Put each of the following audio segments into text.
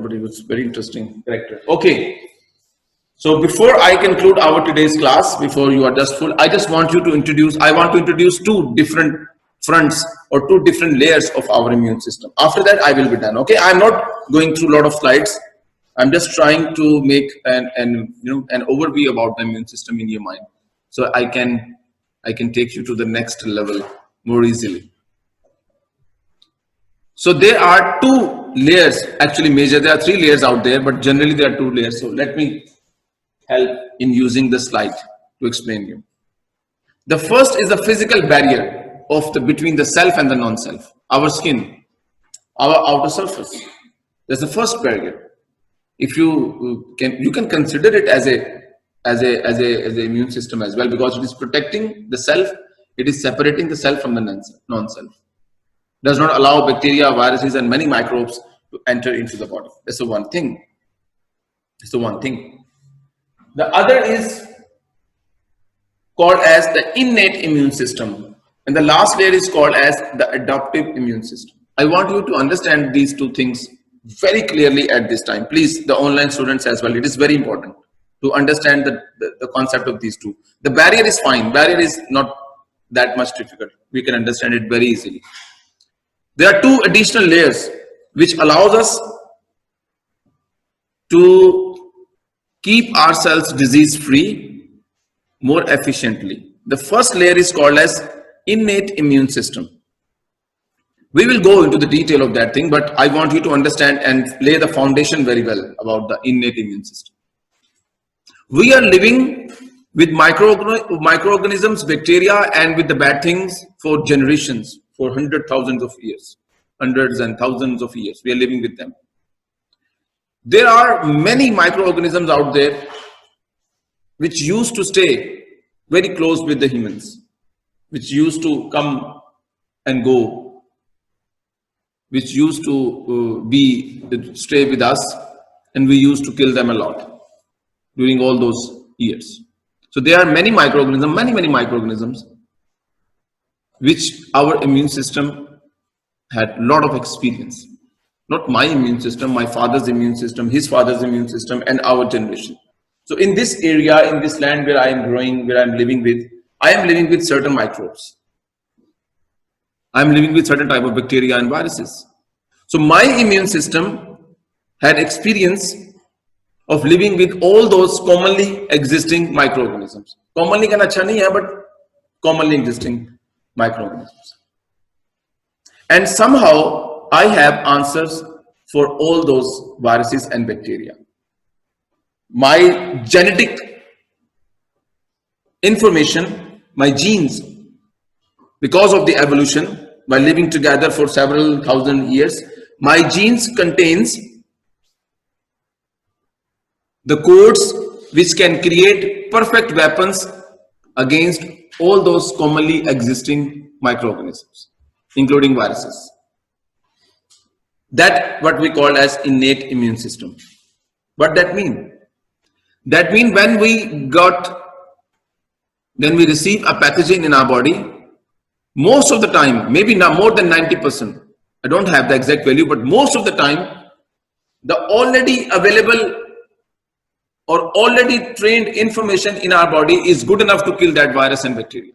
but it was very interesting character. Okay. So before I conclude our today's class, before you are just full, I want to introduce two different fronts or two different layers of our immune system. After that, I will be done. Okay. I'm not going through a lot of slides. I'm just trying to make an overview about the immune system in your mind, so I can take you to the next level more easily. So there are two layers, actually major. There are three layers out there, but generally there are two layers. So let me help in using the slide to explain you. The first is the physical barrier between the self and the non-self. Our skin, our outer surface. That's the first barrier. If you can consider it as a immune system as well, because it is protecting the self. It is separating the self from the non-self. Does not allow bacteria, viruses, and many microbes to enter into the body. That's the one thing. The other is called as the innate immune system, and the last layer is called as the adoptive immune system. I want you to understand these two things very clearly at this time. Please, the online students as well, it is very important to understand the concept of these two. The barrier is fine. Barrier is not that much difficult. We can understand it very easily. There are two additional layers which allows us to keep ourselves disease free more efficiently. The first layer is called as innate immune system. We will go into the detail of that thing, but I want you to understand and lay the foundation very well about the innate immune system. We are living with microorganisms, bacteria, and with the bad things for generations, for hundreds and thousands of years. We are living with them. There are many microorganisms out there which used to stay very close with the humans, which used to come and go, which used to stay with us, and we used to kill them a lot during all those years. So there are many microorganisms, which our immune system had a lot of experience. Not my immune system, my father's immune system, his father's immune system, and our generation. So in this area, in this land where I am growing, where I am living with certain microbes. I am living with certain type of bacteria and viruses. So my immune system had experience of living with all those commonly existing microorganisms. Commonly kind of acha nahi hai, but commonly existing microorganisms. And somehow I have answers for all those viruses and bacteria. My genetic information, my genes, because of the evolution, by living together for several thousand years, my genes contains the codes which can create perfect weapons against all those commonly existing microorganisms, including viruses. That what we call as innate immune system. What that mean? That mean when we receive a pathogen in our body, most of the time, maybe now more than 90%, I don't have the exact value, but most of the time, the already available or already trained information in our body is good enough to kill that virus and bacteria.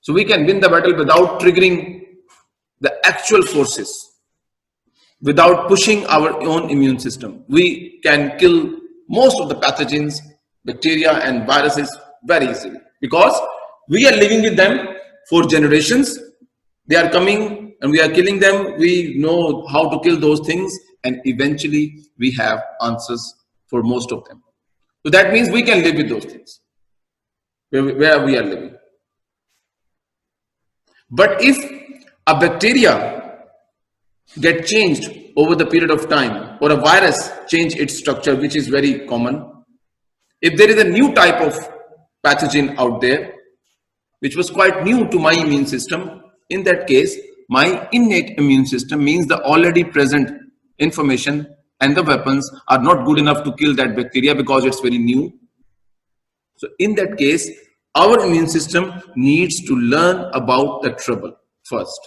So we can win the battle without triggering the actual forces, without pushing our own immune system. We can kill most of the pathogens, bacteria and viruses very easily, because we are living with them for generations. They are coming and we are killing them. We know how to kill those things, and eventually we have answers for most of them. So that means we can live with those things where we are living. But if a bacteria get changed over the period of time, or a virus change its structure, which is very common, if there is a new type of pathogen out there which was quite new to my immune system, in that case my innate immune system means the already present information and the weapons are not good enough to kill that bacteria because it's very new. So in that case, our immune system needs to learn about the trouble first.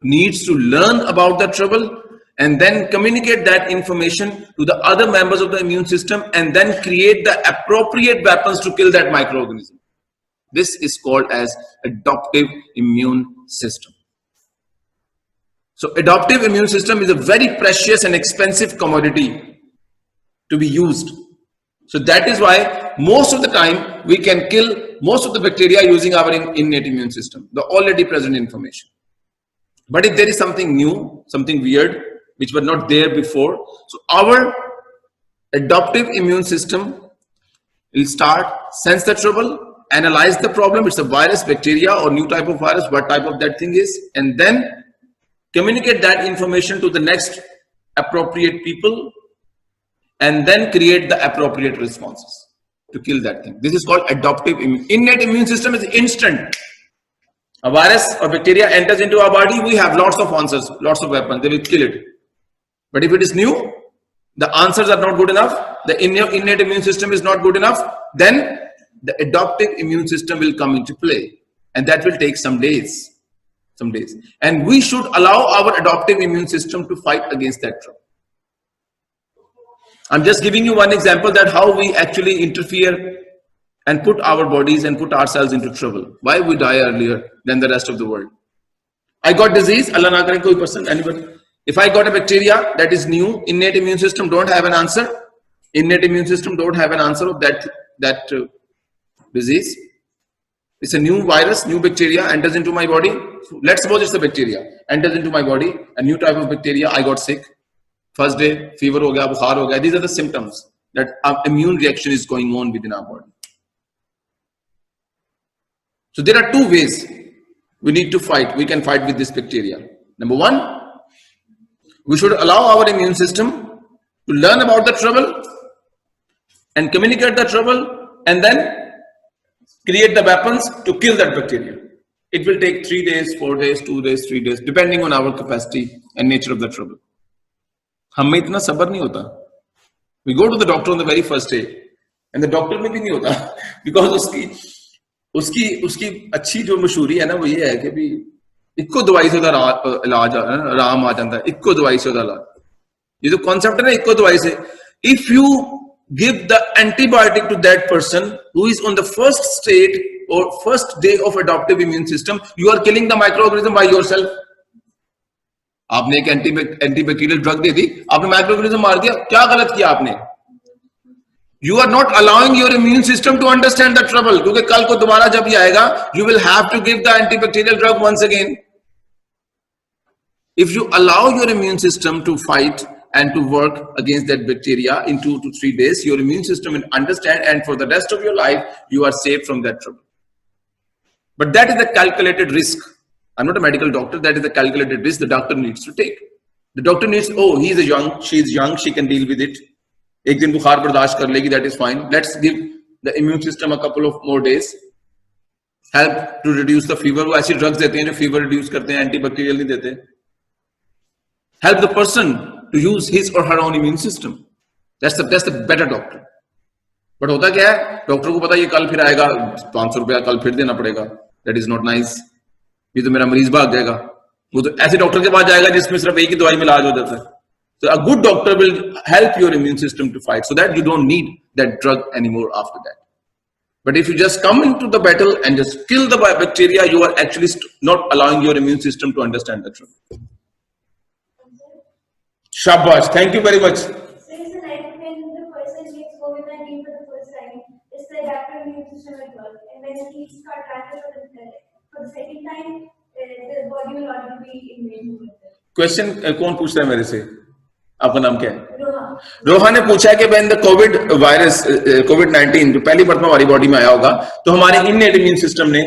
Needs to learn about the trouble and then communicate that information to the other members of the immune system, and then create the appropriate weapons to kill that microorganism. This is called as adoptive immune system. So adoptive immune system is a very precious and expensive commodity to be used. So that is why most of the time we can kill most of the bacteria using our innate immune system, the already present information. But if there is something new, something weird, which were not there before, so our adoptive immune system will start, sense the trouble, analyze the problem, it's a virus, bacteria, or new type of virus, what type of that thing is, and then communicate that information to the next appropriate people, and then create the appropriate responses to kill that thing. This is called adoptive immune. Innate immune system is instant. A virus or bacteria enters into our body, we have lots of answers, lots of weapons, they will kill it. But if it is new, the answers are not good enough, the innate immune system is not good enough, then the adoptive immune system will come into play, and that will take some days. And we should allow our adoptive immune system to fight against that trouble. I'm just giving you one example that how we actually interfere and put our bodies and put ourselves into trouble. Why we die earlier than the rest of the world. I got disease, Allah na kare koi person, anybody. If I got a bacteria that is new, innate immune system don't have an answer. Innate immune system don't have an answer of that disease. It's a new virus, new bacteria enters into my body. So let's suppose it's a bacteria, enters into my body, a new type of bacteria, I got sick. First day, fever ho gaya, bukhar ho gaya. These are the symptoms that our immune reaction is going on within our body. So there are two ways we need to fight. We can fight with this bacteria. Number one, we should allow our immune system to learn about the trouble and communicate the trouble, and then create the weapons to kill that bacteria. It will take 3 days, 4 days, 2 days, 3 days, depending on our capacity and nature of the trouble. हमें इतना सब्र नहीं होता. We go to the doctor on the very first day, and the doctor में भी नहीं होता, because उसकी अच्छी जो मशहूरी है ना, वो ये है कि भी इक्को दवाई से इलाज आराम आ जाता है, इक्को दवाई से इलाज. ये जो कॉन्सेप्ट है ना इक्को दवाई से, if you give the antibiotic to that person who is on the first state or first day of adoptive immune system, you are killing the microorganism by yourself. आपने एक एंटीबैक्टीरियल ड्रग दे दी, आपने microorganism मार दिया, क्या गलत किया आपने? You are not allowing your immune system to understand the trouble, क्योंकि कल को दोबारा जब ये आएगा, you will have to give the antibacterial drug once again. If you allow your immune system to fight and to work against that bacteria in 2 to 3 days, your immune system will understand, and for the rest of your life, you are safe from that trouble. But that is a calculated risk. I'm not a medical doctor. That is a calculated risk the doctor needs to take. The doctor needs, oh, he is young, she is young, she can deal with it. एक दिन बुखार बर्दाश्त कर लेगी, that is fine. Let's give the immune system a couple of more days. Help to reduce the fever. वो ऐसी drugs देते हैं जो fever reduce करते हैं, antibacterial नहीं देते. Help the person to use his or her own immune system. That's the better doctor. But होता क्या है? डॉक्टर को पता ये कल फिर आएगा, 500 रुपया कल फिर देना पड़ेगा. That is not nice. ये तो मेरा मरीज भाग जाएगा. वो तो ऐसे डॉक्टर के पास जाएगा जिसमें सिर्फ एक ही दवाई में इलाज हो जाता है. So a good doctor will help your immune system to fight, so that you don't need that drug anymore after that. But if you just come into the battle and just kill the bacteria, you are actually not allowing your immune system to understand the truth. Shabash, thank you very much. Since the night when the person gets COVID-19 for the first time, it's the adaptive immune system at work, and when he starts transfer for the second time, the body will already be immune with it. Question कौन पूछता है मेरे से? आपका नाम क्या है? रोहा ने पूछा है कि when the COVID virus COVID-19 जो पहली बार हमारी बॉडी में आया होगा, तो हमारे innate immune system ने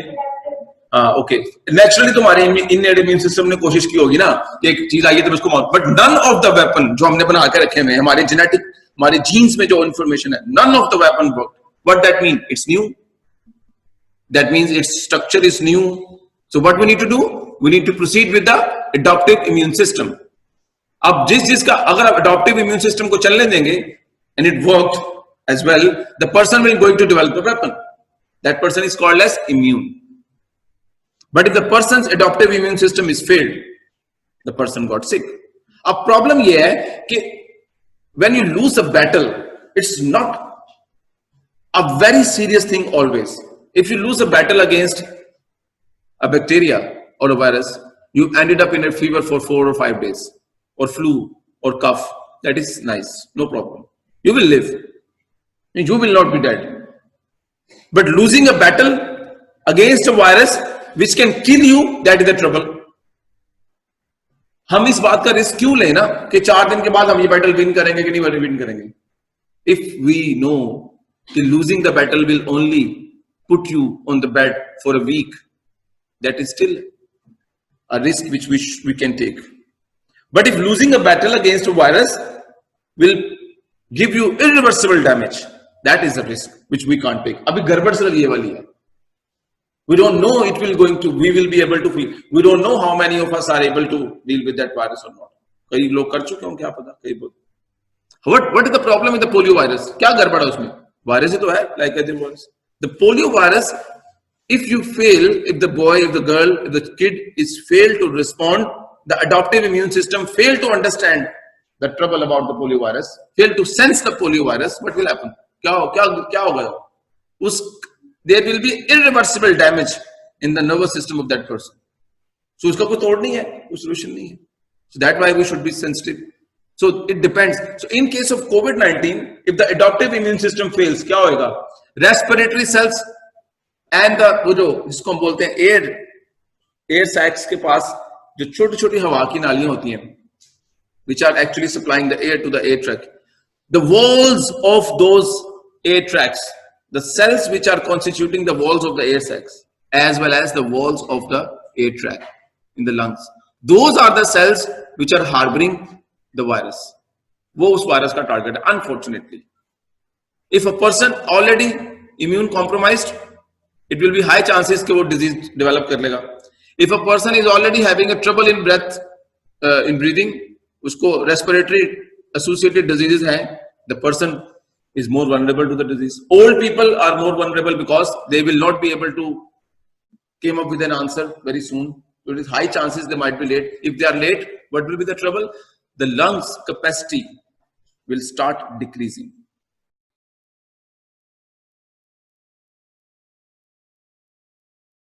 ओके नेचुरली तुम्हारे innate immune system ने कोशिश की होगी ना कि एक चीज आई है तो उसको मार, but none of the weapon जो हमने बना के रखे हैं हमारे जेनेटिक हमारे जीन्स में जो इंफॉर्मेशन है, none of the weapon worked. What that mean? It's new. That means its structure is new. So what we need to do? We need to proceed with the adoptive immune system. अब जिसका अगर आप adoptive immune system को चलने देंगे and it worked as well, the person will going to develop a weapon. That person is called as immune. But if the person's adoptive immune system is failed, the person got sick. अब problem ये है कि when you lose a battle, it's not a very serious thing always. If you lose a battle against a bacteria or a virus, you ended up in a fever for 4 or 5 days, or flu or cough. That is nice, no problem. You will live. You will not be dead. But losing a battle against a virus which can kill you, that is the trouble. हम इस बात का risk क्यों लेना कि 4 दिन के बाद हम ये बैटल विन करेंगे कि नहीं विन करेंगे. If we know that losing the battle will only put you on the bed for a week, that is still a risk which we can take. But if losing a battle against a virus will give you irreversible damage, that is a risk which we can't take. अभी गड़बड़ से लगी ये वाली है. We don't know we will be able to feel. We don't know how many of us are able to deal with that virus or not. कई लोग कर चुके हों, क्या पता, कई बहुत. What is the problem with the polio virus? क्या गड़बड़ है उसमें? वायरस ही तो है, like other virus. The polio virus, if the boy, if the girl, if the kid is failed to respond, the adoptive immune system fail to understand the trouble about the polio virus, fail to sense the polio virus, what will happen? क्या होगा? There will be irreversible damage in the nervous system of that person. So उसका कोई तोड़ नहीं है, कोई solution नहीं है. So that's why we should be sensitive. So it depends. So in case of COVID-19, if the adoptive immune system fails, क्या होएगा? Respiratory cells and वो जो जिसको हम बोलते हैं air sacs के पास जो छोटी-छोटी हवा की नालियां होती हैं, which are actually supplying the air to the air tract. The walls of those air tracts, the cells which are constituting the walls of the air sacs, as well as the walls of the air tract in the lungs, those are the cells which are harboring the virus. वो उस virus का target है, unfortunately. If a person already immune compromised, it will be high chances कि वो disease develop कर लेगा. If a person is already having a trouble in breathing, उसको respiratory associated diseases हैं, the person is more vulnerable to the disease. Old people are more vulnerable because they will not be able to come up with an answer very soon. So it is high chances they might be late. If they are late, what will be the trouble? The lungs capacity will start decreasing.